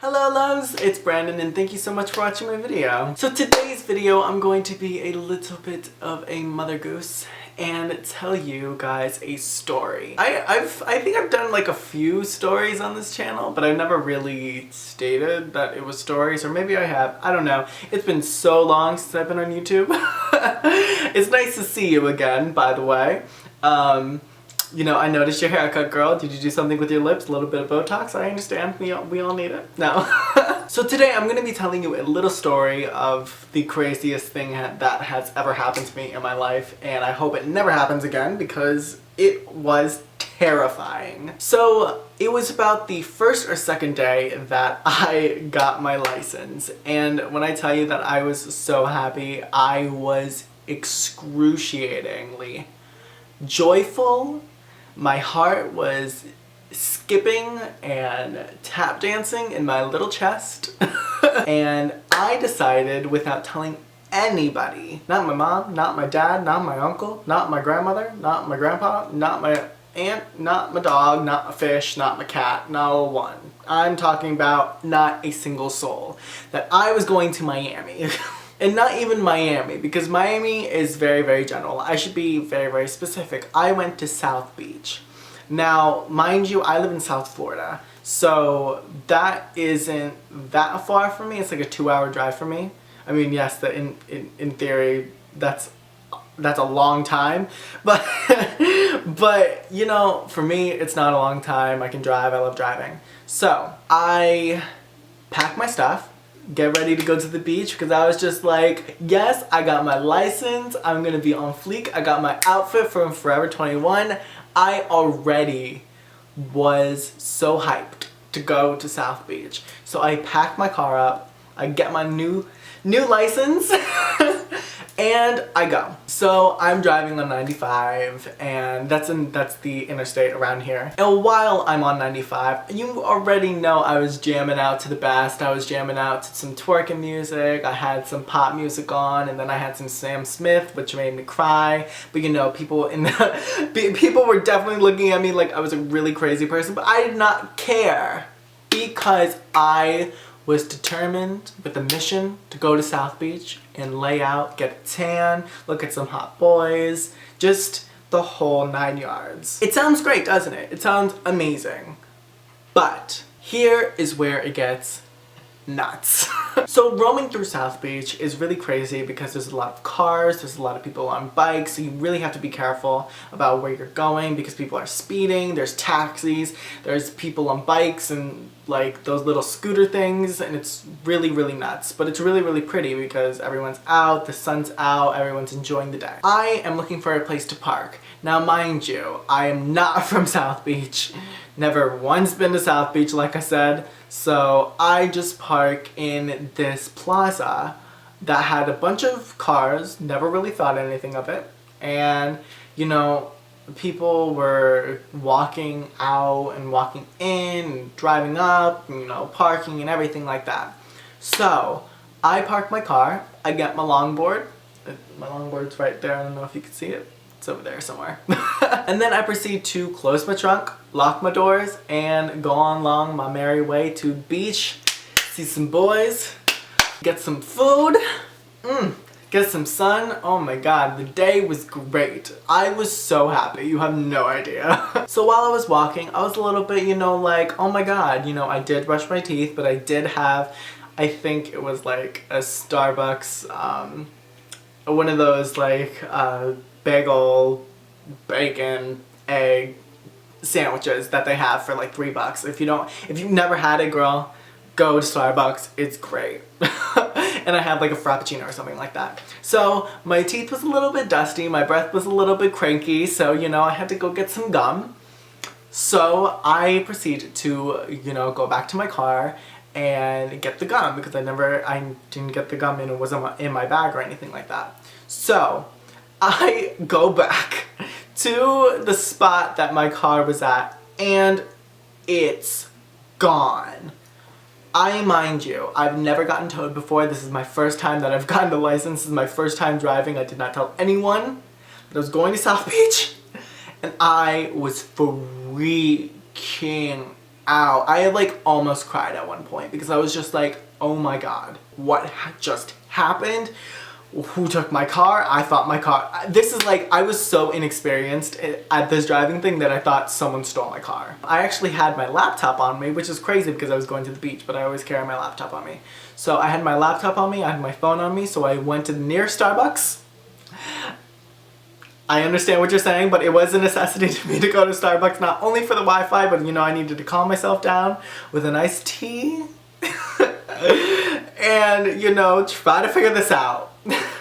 Hello loves, it's Brandon and thank you so much for watching my video. So today's video I'm going to be a little bit of a mother goose and tell you guys a story. I think I've done like a few stories on this channel, but I've never really stated that it was stories, or maybe I have, I don't know. It's been so long since I've been on YouTube. It's nice to see you again, by the way. You know, I noticed your haircut, girl. Did you do something with your lips? A little bit of Botox? I understand. We all need it. No. So today I'm going to be telling you a little story of the craziest thing that has ever happened to me in my life. And I hope it never happens again because it was terrifying. So it was about the first or second day that I got my license. And when I tell you that I was so happy, I was excruciatingly joyful. My heart was skipping and tap dancing in my little chest. And I decided, without telling anybody, not my mom, not my dad, not my uncle, not my grandmother, not my grandpa, not my aunt, not my dog, not my fish, not my cat, no one. I'm talking about not a single soul, that I was going to Miami. And not even Miami, because Miami is very, very general. I should be very, very specific. I went to South Beach. Now, mind you, I live in South Florida, so that isn't that far from me. It's like a 2-hour drive for me. I mean, yes, in theory, that's a long time, but but you know, for me, it's not a long time. I can drive. I love driving. So I packed my stuff, get ready to go to the beach, because I was just like, yes, I got my license, I'm gonna be on fleek, I got my outfit from Forever 21. I already was so hyped to go to South Beach. So I pack my car up, I get my new license, and I go. So I'm driving on 95, and that's the interstate around here. And while I'm on 95, you already know I was jamming out to the best. I was jamming out to some twerking music. I had some pop music on, and then I had some Sam Smith, which made me cry. But you know, people were definitely looking at me like I was a really crazy person, but I did not care because I was determined with a mission to go to South Beach and lay out, get a tan, look at some hot boys, just the whole 9 yards. It sounds great, doesn't it? It sounds amazing. But here is where it gets nuts. So roaming through South Beach is really crazy because there's a lot of cars, there's a lot of people on bikes, so you really have to be careful about where you're going because people are speeding, there's taxis, there's people on bikes and like those little scooter things, and it's really, really nuts. But it's really, really pretty because everyone's out, the sun's out, everyone's enjoying the day. I am looking for a place to park. Now mind you, I am not from South Beach. Never once been to South Beach, like I said. So I just park in this plaza that had a bunch of cars, never really thought anything of it. And, you know, people were walking out and walking in, and driving up, you know, parking and everything like that. So I park my car, I get my longboard. My longboard's right there, I don't know if you can see it. It's over there somewhere. And then I proceed to close my trunk, lock my doors, and go on along my merry way to the beach, see some boys, get some food, get some sun. Oh my god, the day was great. I was so happy, you have no idea. So while I was walking, I was a little bit, you know, like, oh my god, you know, I did brush my teeth, but I did have, I think it was like a Starbucks, one of those like, bagel, bacon, egg sandwiches that they have for like $3. If you've never had it, girl, go to Starbucks, it's great. And I had like a Frappuccino or something like that. So my teeth was a little bit dusty, my breath was a little bit cranky, so you know, I had to go get some gum. So I proceeded to, you know, go back to my car and get the gum because I didn't get the gum and it wasn't in my bag or anything like that. So I go back to the spot that my car was at and it's gone. Mind you, I've never gotten towed before. This is my first time that I've gotten the license. This is my first time driving. I did not tell anyone that I was going to South Beach and I was freaking out. I like almost cried at one point because I was just like, oh my god, what just happened? Who took my car? I thought my car, this is like, I was so inexperienced at this driving thing that I thought someone stole my car. I actually had my laptop on me, which is crazy because I was going to the beach, but I always carry my laptop on me. So I had my laptop on me, I had my phone on me, so I went to the nearest Starbucks. I understand what you're saying, but it was a necessity to me to go to Starbucks, not only for the Wi-Fi, but you know, I needed to calm myself down with a nice tea. And, you know, try to figure this out.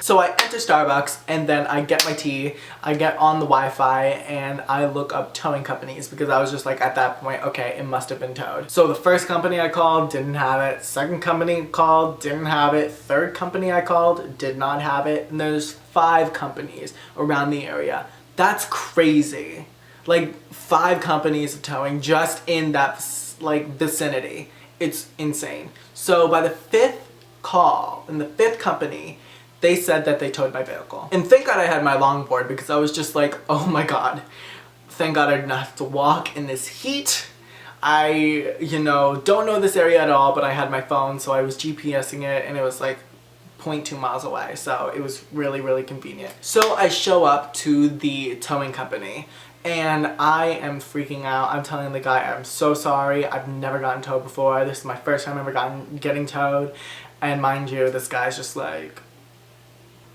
So I enter Starbucks and then I get my tea, I get on the Wi-Fi and I look up towing companies because I was just like at that point, okay, it must have been towed. So the first company I called didn't have it, second company called didn't have it, third company I called did not have it, and there's 5 companies around the area. That's crazy. Like 5 companies of towing just in that like vicinity. It's insane. So by the 5th call in the 5th company, they said that they towed my vehicle. And thank God I had my longboard because I was just like, oh my god, thank God I didn't have to walk in this heat. I, you know, don't know this area at all, but I had my phone, so I was GPSing it and it was like 0.2 miles away, so it was really, really convenient. So I show up to the towing company and I am freaking out. I'm telling the guy, I'm so sorry, I've never gotten towed before. This is my first time ever getting towed. And mind you, this guy's just like,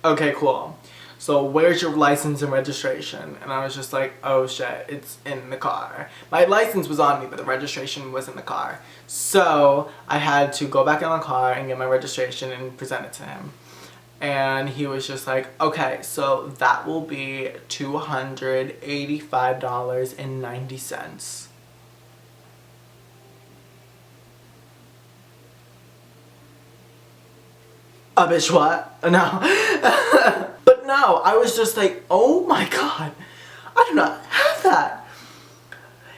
okay, cool. So where's your license and registration? And I was just like, oh shit, it's in the car. My license was on me, but the registration was in the car. So I had to go back in the car and get my registration and present it to him. And he was just like, okay, so that will be $285.90. Bitch, what? No. But no, I was just like, oh my god, I do not have that.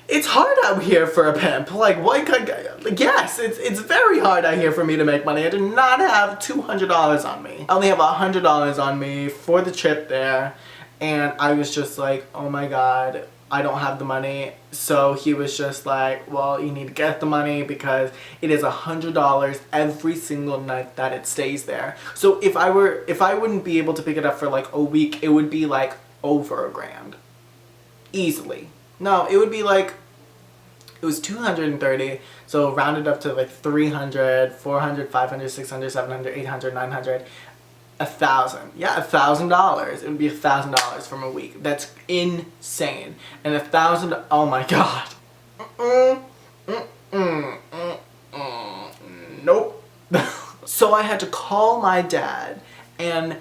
It's hard out here for a pimp. Like, what? Like, yes, it's very hard out here for me to make money. I do not have $200 on me. I only have $100 on me for the trip there. And I was just like, oh my god, I don't have the money. So he was just like, well, you need to get the money because it is $100 every single night that it stays there. So if I wouldn't be able to pick it up for like a week, it would be like over $1,000. Easily. No, it would be like, it was 230, so rounded up to like 300, 400, 500, 600, 700, 800, 900. $1,000. Yeah, $1,000. It would be $1,000 from a week. That's insane. And 1,000. Oh my god. Nope. So I had to call my dad, and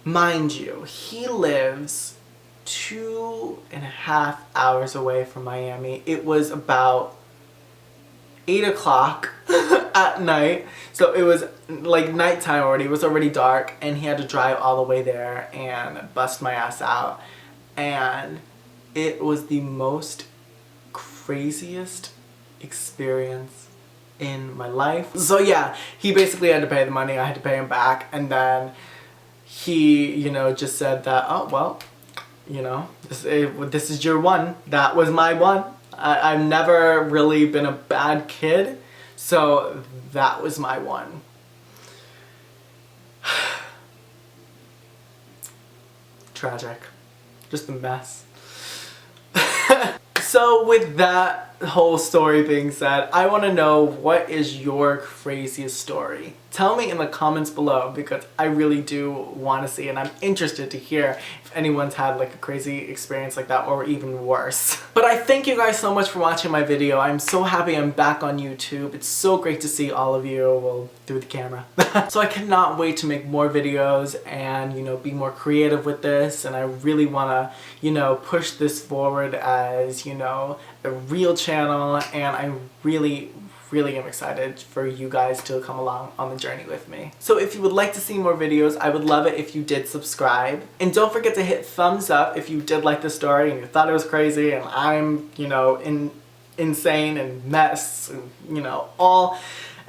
mind you, he lives 2.5 hours away from Miami. It was about 8 o'clock at night, so it was like nighttime already. It was already dark, and he had to drive all the way there and bust my ass out. And it was the most craziest experience in my life. So yeah, he basically had to pay the money. I had to pay him back, and then he, you know, just said that, oh well, you know, this is your one. That was my one. I've never really been a bad kid, so that was my one. Tragic. Just a mess. So with that whole story being said, I want to know, what is your craziest story? Tell me in the comments below because I really do want to see, and I'm interested to hear if anyone's had like a crazy experience like that or even worse. But I thank you guys so much for watching my video. I'm so happy I'm back on YouTube. It's so great to see all of you, well, through the camera. So I cannot wait to make more videos and, you know, be more creative with this, and I really want to, you know, push this forward as, you know, a real channel, and I really am excited for you guys to come along on the journey with me. So if you would like to see more videos, I would love it if you did subscribe. And don't forget to hit thumbs up if you did like the story and you thought it was crazy and I'm, you know, insane and mess and, you know, all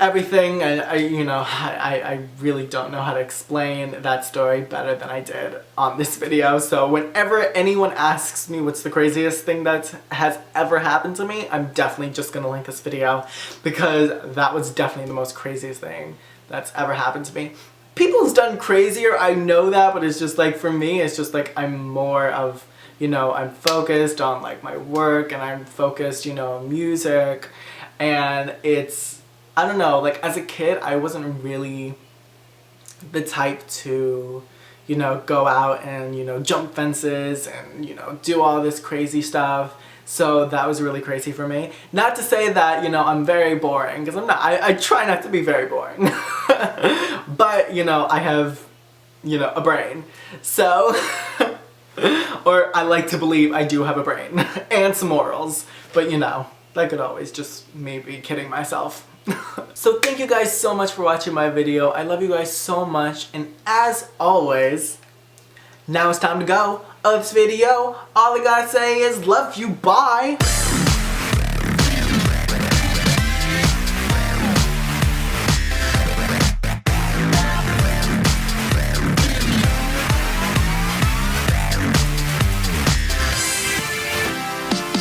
everything. I really don't know how to explain that story better than I did on this video. So whenever anyone asks me what's the craziest thing that has ever happened to me, I'm definitely just gonna link this video, because that was definitely the most craziest thing that's ever happened to me. People's done crazier, I know that, but it's just like, for me, it's just like I'm more of, I'm focused on like my work, and I'm focused, on music, and it's, I don't know, like as a kid, I wasn't really the type to, go out and, jump fences and, do all this crazy stuff. So that was really crazy for me. Not to say that, I'm very boring, because I'm not. I try not to be very boring. But, I have, a brain. So, or I like to believe I do have a brain. And some morals. But, that could always just me be kidding myself. So thank you guys so much for watching my video. I love you guys so much. And as always, now it's time to go. Of this video, all I gotta say is love you, bye!